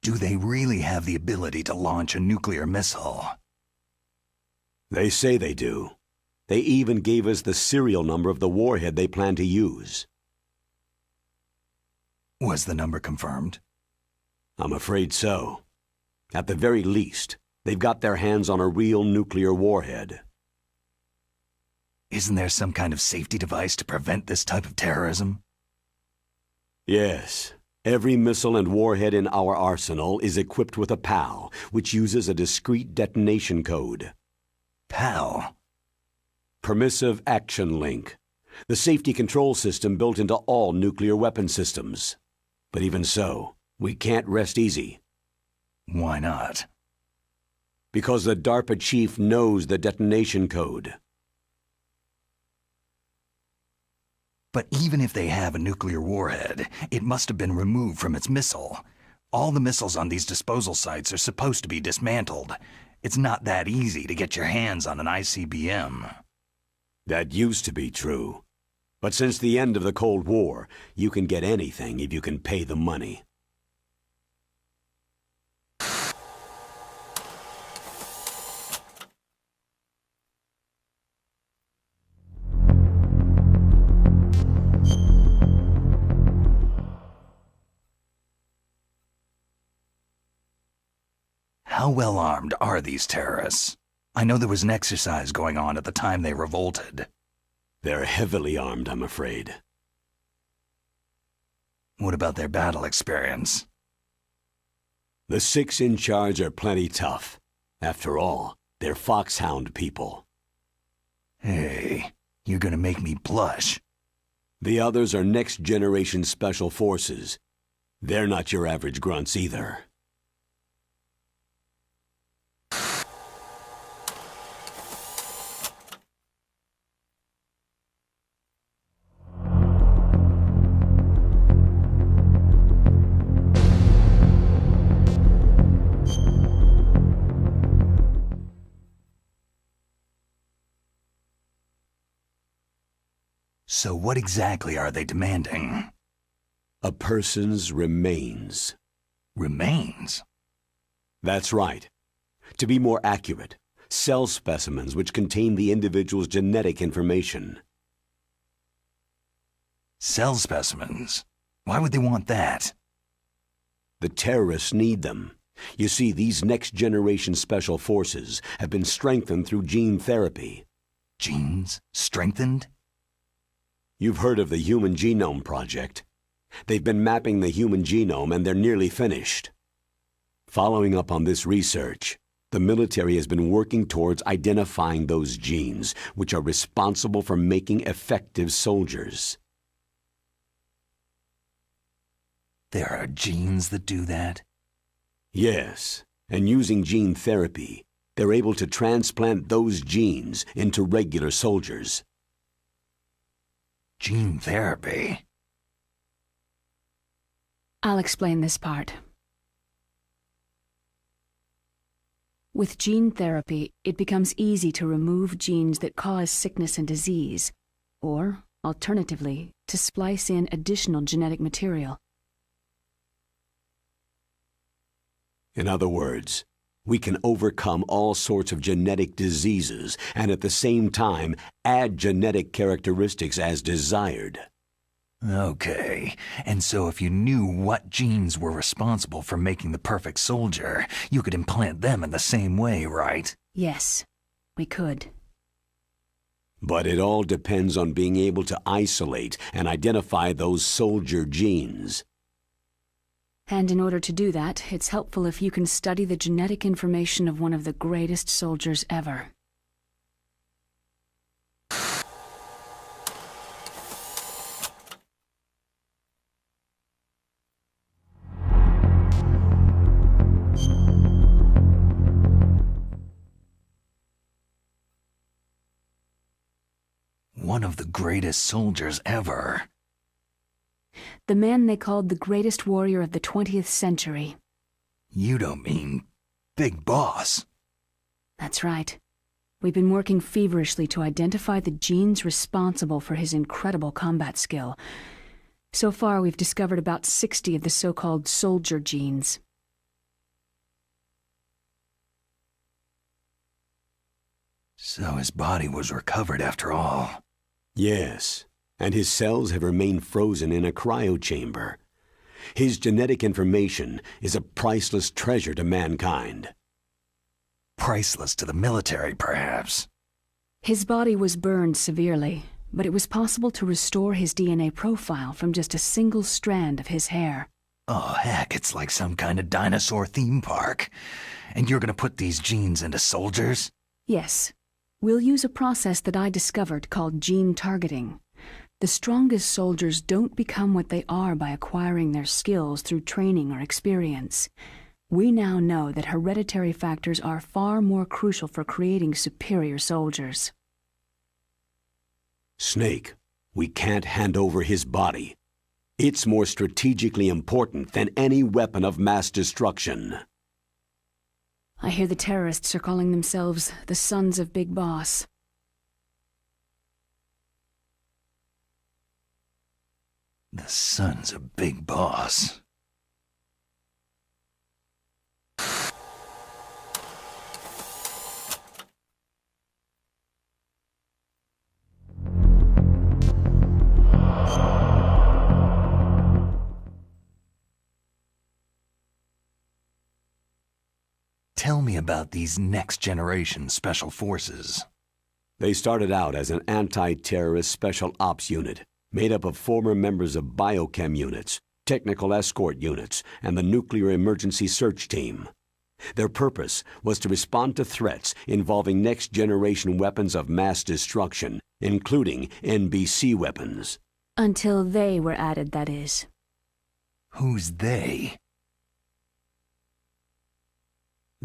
Do they really have the ability to launch a nuclear missile? They say they do. They even gave us the serial number of the warhead they plan to use. Was the number confirmed? I'm afraid so. At the very least, they've got their hands on a real nuclear warhead. Isn't there some kind of safety device to prevent this type of terrorism? Yes. Every missile and warhead in our arsenal is equipped with a PAL, which uses a discrete detonation code. PAL? Permissive Action Link. The safety control system built into all nuclear weapon systems. But even so, we can't rest easy. Why not? Because the DARPA chief knows the detonation code. But even if they have a nuclear warhead, it must have been removed from its missile. All the missiles on these disposal sites are supposed to be dismantled. It's not that easy to get your hands on an ICBM. That used to be true. But since the end of the Cold War, you can get anything if you can pay the money. How well armed are these terrorists? I know there was an exercise going on at the time they revolted. They're heavily armed, I'm afraid. What about their battle experience? The 6 in charge are plenty tough. After all, they're foxhound people. Hey, you're gonna make me blush. The others are next-generation special forces. They're not your average grunts either. So what exactly are they demanding? A person's remains. Remains? That's right. To be more accurate, cell specimens which contain the individual's genetic information. Cell specimens? Why would they want that? The terrorists need them. You see, these next-generation special forces have been strengthened through gene therapy. Genes? Strengthened? You've heard of the Human Genome Project. They've been mapping the human genome and they're nearly finished. Following up on this research, the military has been working towards identifying those genes which are responsible for making effective soldiers. There are genes that do that? Yes, and using gene therapy, they're able to transplant those genes into regular soldiers. Gene therapy? I'll explain this part. With gene therapy, it becomes easy to remove genes that cause sickness and disease, or, alternatively, to splice in additional genetic material. In other words, we can overcome all sorts of genetic diseases and at the same time add genetic characteristics as desired. Okay, and so if you knew what genes were responsible for making the perfect soldier, you could implant them in the same way, right? Yes, we could. But it all depends on being able to isolate and identify those soldier genes. And in order to do that, it's helpful if you can study the genetic information of one of the greatest soldiers ever. One of the greatest soldiers ever. The man they called the greatest warrior of the 20th century. You don't mean Big Boss? That's right. We've been working feverishly to identify the genes responsible for his incredible combat skill. So far, we've discovered about 60 of the so-called soldier genes. So his body was recovered after all. Yes, and his cells have remained frozen in a cryochamber. His genetic information is a priceless treasure to mankind. Priceless to the military, perhaps. His body was burned severely, but it was possible to restore his DNA profile from just a single strand of his hair. Oh, heck, it's like some kind of dinosaur theme park. And you're gonna put these genes into soldiers? Yes. We'll use a process that I discovered called gene targeting. The strongest soldiers don't become what they are by acquiring their skills through training or experience. We now know that hereditary factors are far more crucial for creating superior soldiers. Snake, we can't hand over his body. It's more strategically important than any weapon of mass destruction. I hear the terrorists are calling themselves the Sons of Big Boss. The Sons of Big Boss. Tell me about these next-generation special forces. They started out as an anti-terrorist special ops unit made up of former members of biochem units, technical escort units, and the nuclear emergency search team. Their purpose was to respond to threats involving next-generation weapons of mass destruction, including NBC weapons. Until they were added, that is. Who's they?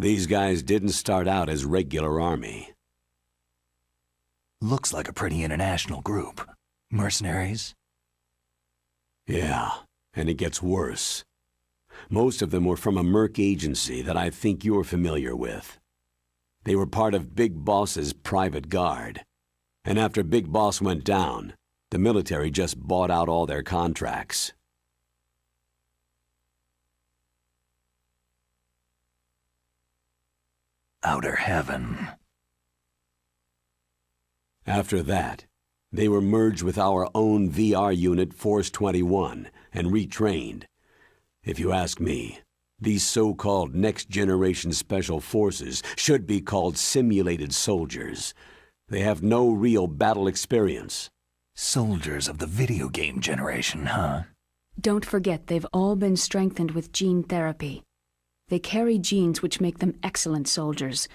These guys didn't start out as regular army. Looks like a pretty international group. Mercenaries? Yeah, and it gets worse. Most of them were from a merc agency that I think you're familiar with. They were part of Big Boss's private guard. And after Big Boss went down, the military just bought out all their contracts. Outer Heaven. After that, they were merged with our own VR unit Force 21 and retrained. If you ask me, these so-called next-generation special forces should be called simulated soldiers. They have no real battle experience. Soldiers of the video game generation, huh? Don't forget they've all been strengthened with gene therapy. They carry genes which make them excellent soldiers.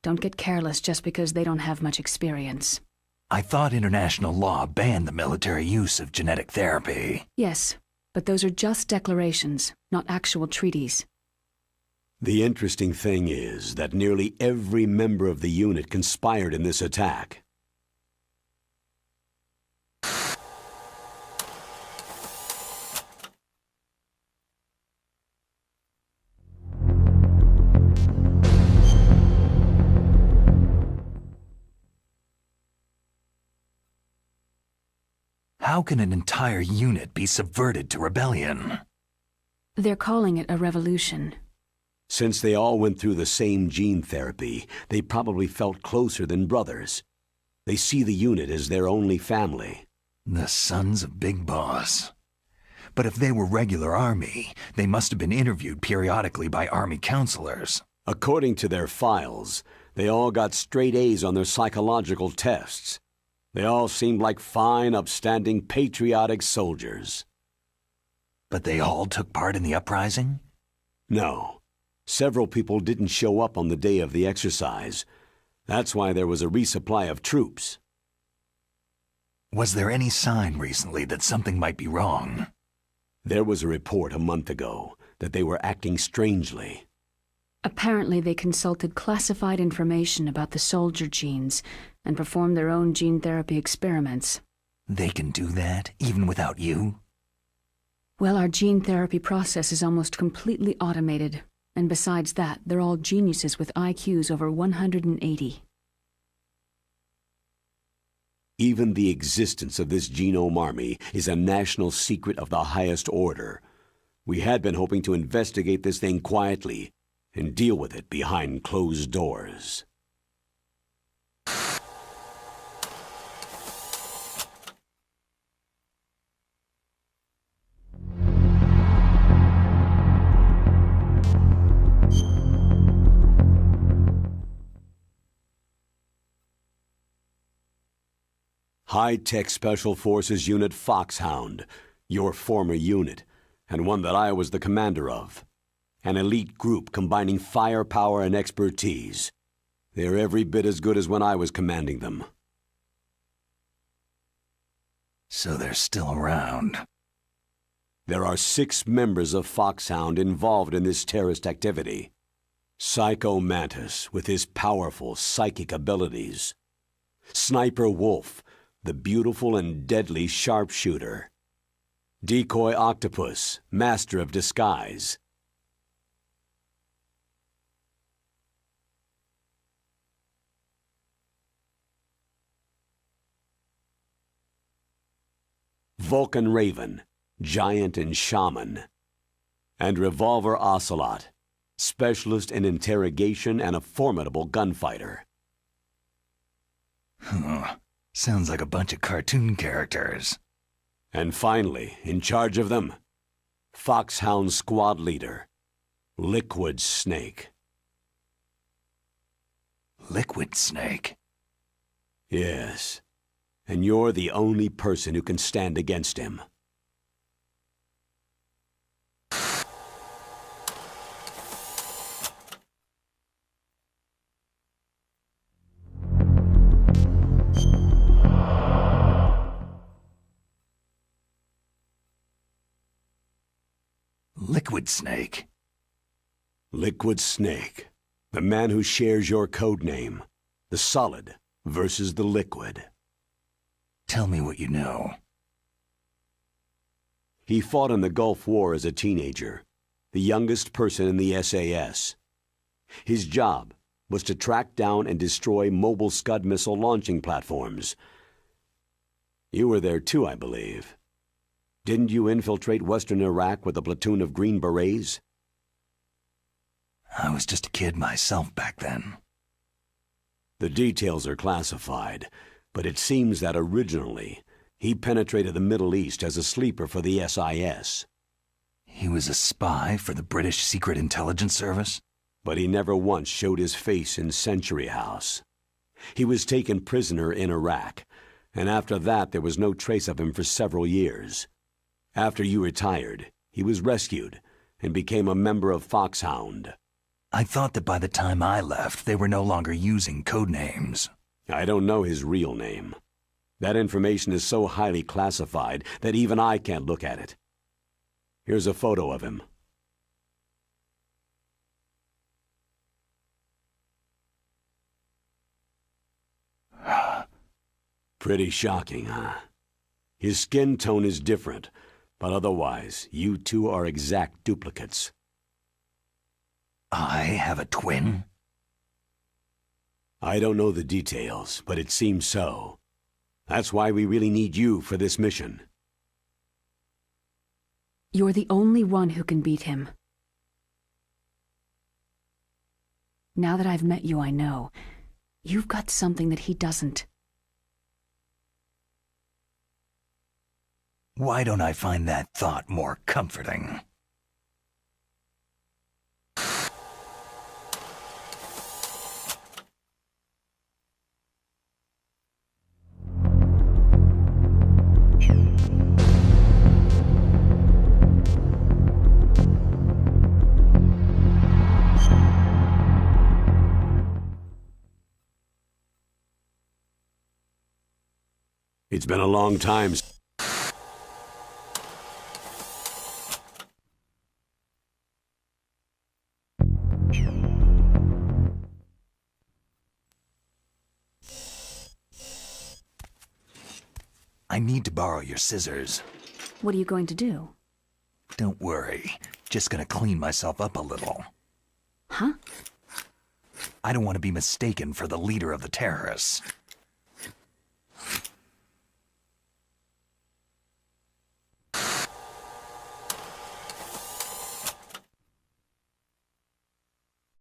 Don't get careless just because they don't have much experience. I thought international law banned the military use of genetic therapy. Yes, but those are just declarations, not actual treaties. The interesting thing is that nearly every member of the unit conspired in this attack. How can an entire unit be subverted to rebellion? They're calling it a revolution. Since they all went through the same gene therapy, they probably felt closer than brothers. They see the unit as their only family. The Sons of Big Boss. But if they were regular army, they must have been interviewed periodically by army counselors. According to their files, they all got straight A's on their psychological tests. They all seemed like fine, upstanding, patriotic soldiers. But they all took part in the uprising? No. Several people didn't show up on the day of the exercise. That's why there was a resupply of troops. Was there any sign recently that something might be wrong? There was a report a month ago that they were acting strangely. Apparently they consulted classified information about the soldier genes and performed their own gene therapy experiments. They can do that, even without you? Well, our gene therapy process is almost completely automated, and besides that, they're all geniuses with IQs over 180. Even the existence of this genome army is a national secret of the highest order. We had been hoping to investigate this thing quietly and deal with it behind closed doors. High-Tech Special Forces Unit Foxhound, your former unit, and one that I was the commander of. An elite group combining firepower and expertise. They're every bit as good as when I was commanding them. So they're still around. There are 6 members of Foxhound involved in this terrorist activity. Psycho Mantis, with his powerful psychic abilities. Sniper Wolf, the beautiful and deadly sharpshooter. Decoy Octopus, master of disguise. Vulcan Raven, giant and shaman. And Revolver Ocelot, specialist in interrogation and a formidable gunfighter. Sounds like a bunch of cartoon characters. And finally, in charge of them, Foxhound Squad Leader, Liquid Snake. Liquid Snake? Yes, and you're the only person who can stand against him. Liquid Snake? Liquid Snake, the man who shares your code name, the solid versus the liquid. Tell me what you know. He fought in the Gulf War as a teenager, the youngest person in the SAS. His job was to track down and destroy mobile Scud missile launching platforms. You were there too, I believe. Didn't you infiltrate western Iraq with a platoon of Green Berets? I was just a kid myself back then. The details are classified, but it seems that originally he penetrated the Middle East as a sleeper for the SIS. He was a spy for the British Secret Intelligence Service? But he never once showed his face in Century House. He was taken prisoner in Iraq, and after that there was no trace of him for several years. After you retired, he was rescued and became a member of Foxhound. I thought that by the time I left, they were no longer using code names. I don't know his real name. That information is so highly classified that even I can't look at it. Here's a photo of him. Pretty shocking, huh? His skin tone is different, but otherwise, you two are exact duplicates. I have a twin? I don't know the details, but it seems so. That's why we really need you for this mission. You're the only one who can beat him. Now that I've met you, I know. You've got something that he doesn't. Why don't I find that thought more comforting? It's been a long time. I need to borrow your scissors. What are you going to do? Don't worry. Just gonna clean myself up a little. Huh? I don't want to be mistaken for the leader of the terrorists.